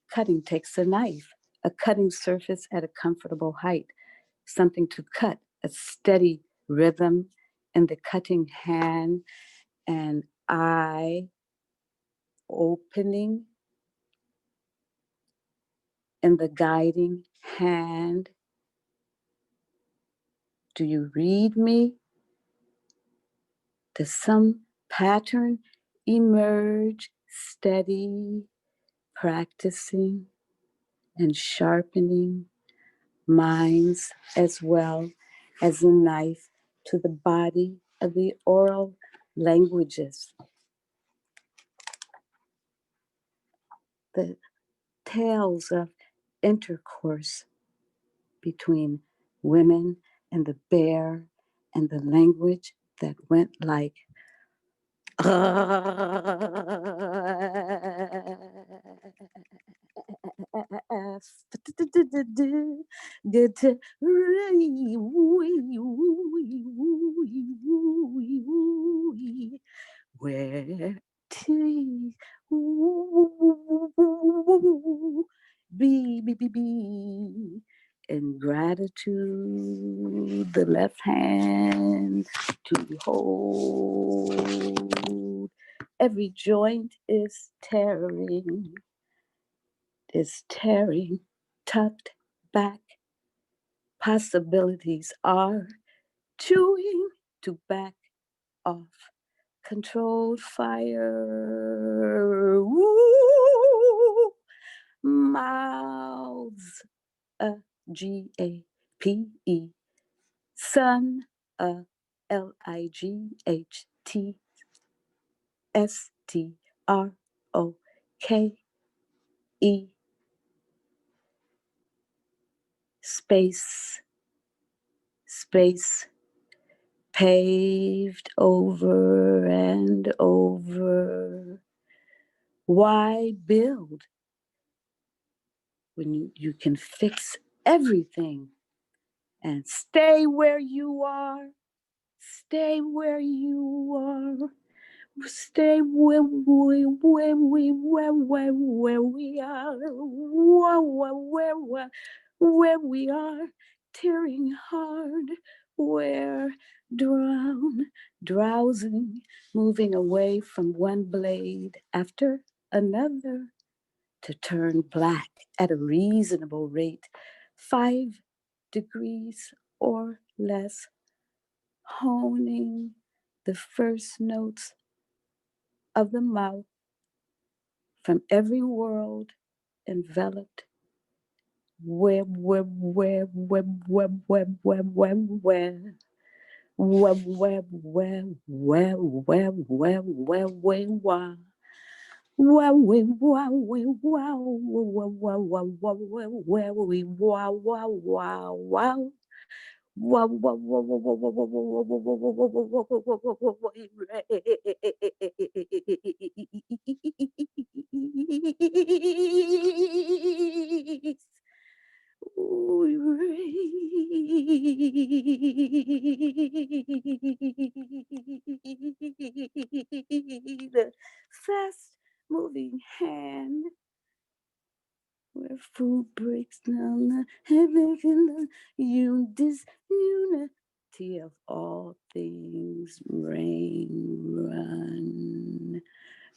Cutting takes a knife, a cutting surface at a comfortable height, something to cut, a steady rhythm in the cutting hand, and eye opening in the guiding hand. Do you read me? Does some pattern emerge, steady, practicing and sharpening minds as well as a knife to the body of the oral languages? The tales of intercourse between women and the bear and the language that went like where be in gratitude, the left hand to hold. Every joint is tearing, tucked back. Possibilities are chewing to back off. Controlled fire. Woo! Mouths. GAPE. Sun. LIGHTSTROKE. Space. paved over and over. Why build when you can fix everything and stay where you are? Stay where you are. Stay where we are. Where we are, tearing hard. Where drowsing, moving away from one blade after another to turn black at a reasonable rate, 5 degrees or less, honing the first notes of the mouth from every world enveloped where the fast moving hand where food breaks down the unity of all things, rain run.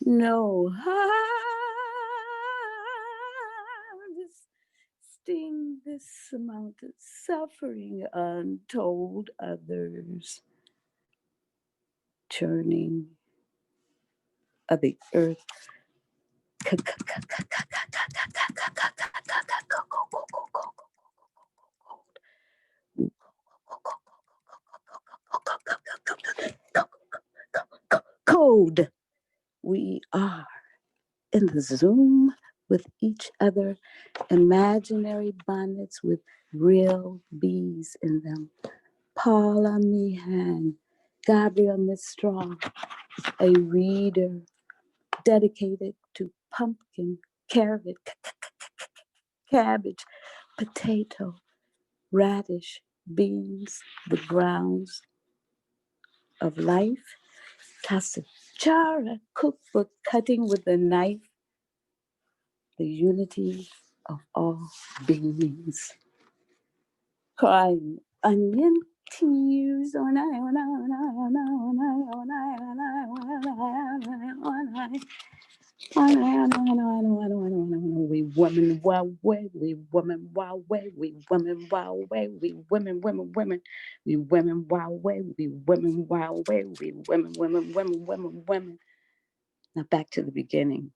No harvesting this amount of suffering untold others, churning of the earth. Code. We are in the Zoom with each other, imaginary bonnets with real bees in them. Paula Meehan, Gabriel Mistral, a reader dedicated to pumpkin, carrot, cabbage, potato, radish, beans, the browns of life. Tasachara, cookbook, cutting with a knife, the unity of all beings. Crying onion tears on we women wow way, we women wow way, we women wow way, we women we women wow way, we women wow way, we women. Now back to the beginning.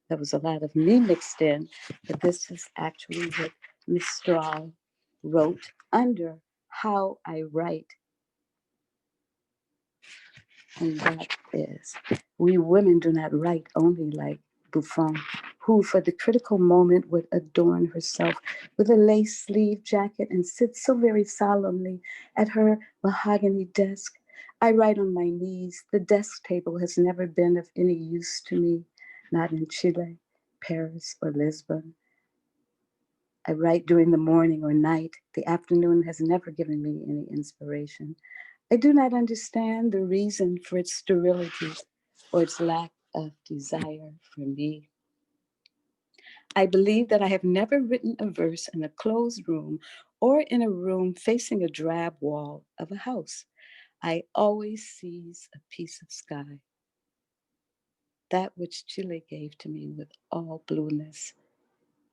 There was a lot of me mixed in, but this is actually what Miss Straw wrote under how I write. And that is, we women do not write only like Buffon, who for the critical moment would adorn herself with a lace sleeve jacket and sit so very solemnly at her mahogany desk. I write on my knees. The desk table has never been of any use to me, not in Chile, Paris, or Lisbon. I write during the morning or night. The afternoon has never given me any inspiration. I do not understand the reason for its sterility or its lack of desire for me. I believe that I have never written a verse in a closed room or in a room facing a drab wall of a house. I always seize a piece of sky, that which Chile gave to me with all blueness.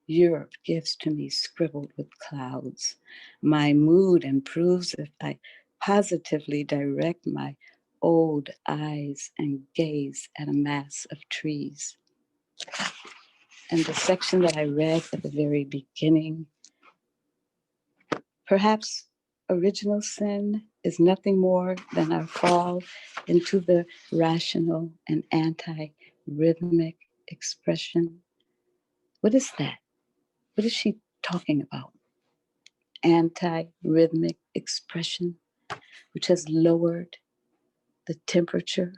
Europe gives to me scribbled with clouds. My mood improves if I positively direct my old eyes and gaze at a mass of trees. And the section that I read at the very beginning, perhaps original sin is nothing more than our fall into the rational and anti-rhythmic expression. What is that? What is she talking about? Anti-rhythmic expression. which has lowered the temperature,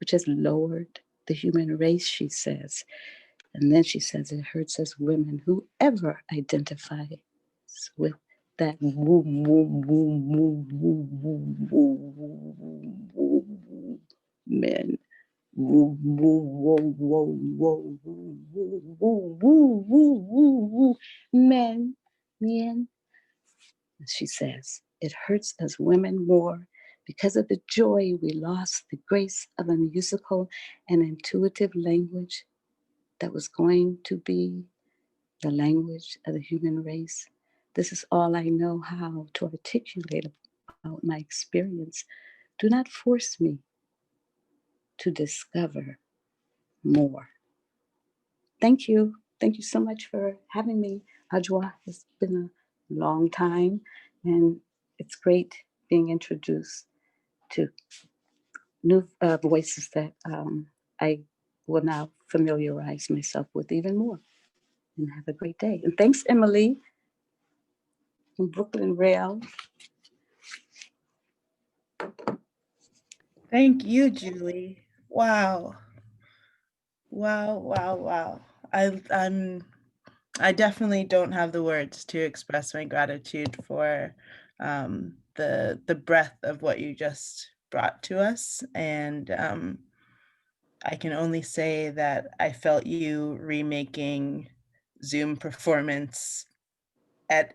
which has lowered the human race, she says. And then she says it hurts us women, whoever identifies with that woo, woo, woo, woo, woo, woo, woo, woo, woo, men. Woo, woo, whoa, whoa, whoa, woo, woo, woo, woo, woo, woo, woo, men. She says, it hurts us women more because of the joy we lost, the grace of a musical and intuitive language that was going to be the language of the human race. This is all I know how to articulate about my experience. Do not force me to discover more. Thank you. Thank you so much for having me, Adjua. It's been a long time, and it's great being introduced to new voices that I will now familiarize myself with even more. And have a great day. And thanks, Emily from Brooklyn Rail. Thank you, Julie. Wow. Wow, wow, wow. I definitely don't have the words to express my gratitude for the breadth of what you just brought to us. And I can only say that I felt you remaking Zoom performance at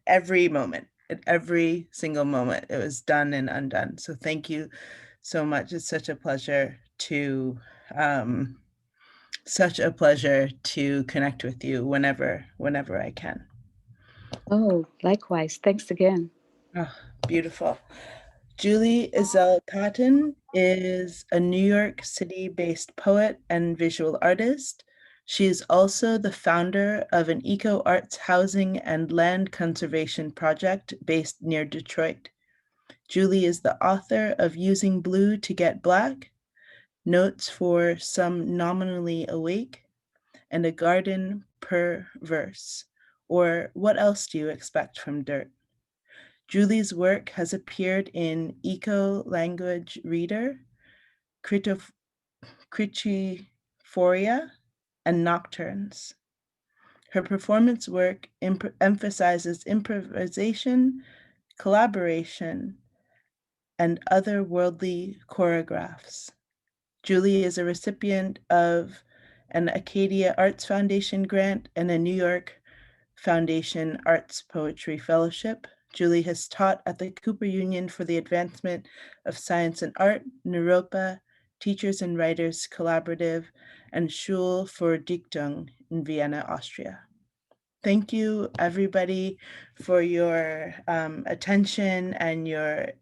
every moment, at every single moment. It was done and undone. So thank you so much. It's such a pleasure to connect with you whenever I can. Oh, likewise. Thanks again. Oh, beautiful. Julie Patton is a New York City-based poet and visual artist. She is also the founder of an eco-arts housing and land conservation project based near Detroit. Julie is the author of Using Blue to Get Black, Notes for Some Nominally Awake, and A Garden Per Verse, or What Else Do You Expect from Dirt? Julie's work has appeared in Eco Language Reader, Critiphoria, and Nocturnes. Her performance work emphasizes improvisation, collaboration, and otherworldly choreographs. Julie is a recipient of an Acadia Arts Foundation grant and a New York Foundation Arts Poetry Fellowship. Julie has taught at the Cooper Union for the Advancement of Science and Art, Naropa, Teachers and Writers Collaborative, and Schule für Dichtung in Vienna, Austria. Thank you, everybody, for your attention and your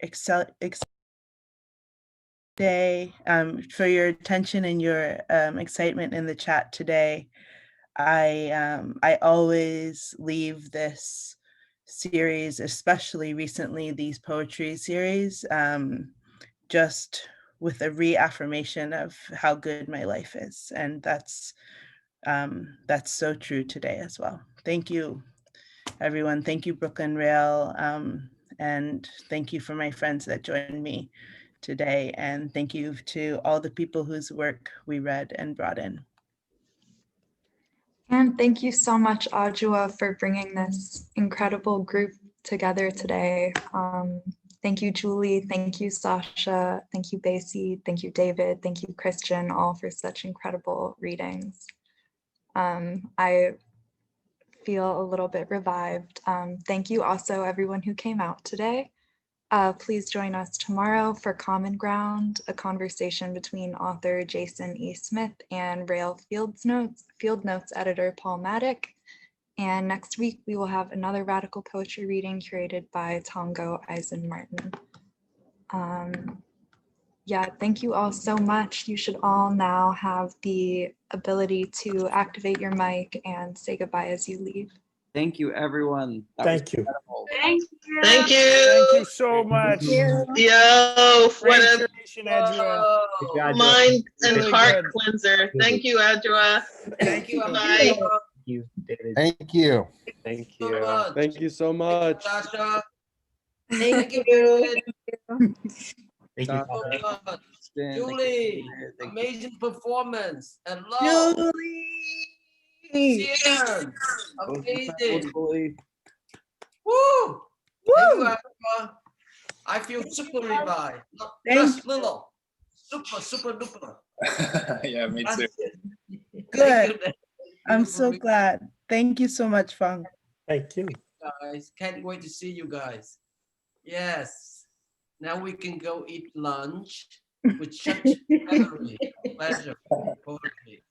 for your attention and your excitement in the chat today. I always leave this series, especially recently these poetry series, just with a reaffirmation of how good my life is, and that's so true today as well. Thank you, everyone. Thank you, Brooklyn Rail, and thank you for my friends that joined me today, and thank you to all the people whose work we read and brought in. And thank you so much, Adjua, for bringing this incredible group together today. Thank you, Julie. Thank you, Sasha. Thank you, Basie. Thank you, David. Thank you, Christian, all for such incredible readings. I feel a little bit revived. Thank you also, everyone who came out today. Please join us tomorrow for Common Ground, a conversation between author Jason E. Smith and Rail Field Notes editor Paul Maddock. And next week, we will have another radical poetry reading curated by Tongo Eisen-Martin. Yeah, thank you all so much. You should all now have the ability to activate your mic and say goodbye as you leave. Thank you, everyone. Thank you. Thank you. Thank you. Thank you so much. Yo, what a Adjua. mind and Really heart good. cleanser. Thank you, Adjua. Thank you. Bye. Thank you, David. Thank you. Thank So you. much. Thank you so much. Sasha. Thank you. Thank you. So much. Thank you. Julie, Thank you. amazing performance. And love. Julie! Xtian, amazing. Julie. Woo! Thank you, Woo! Adjua. I feel super revived. Not Thank just little. Super duper. Yeah, me too. Good. Thank I'm you, so glad. Thank you so much, Fang. Thank you. guys. Can't wait to see you guys. Yes. Now we can go eat lunch with such pleasure. Poetry.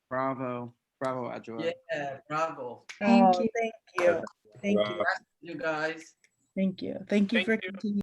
Bravo. Bravo, Adjua. Yeah, bravo. Oh, you. thank you. Thank you. You guys. Thank you. Thank you for continuing.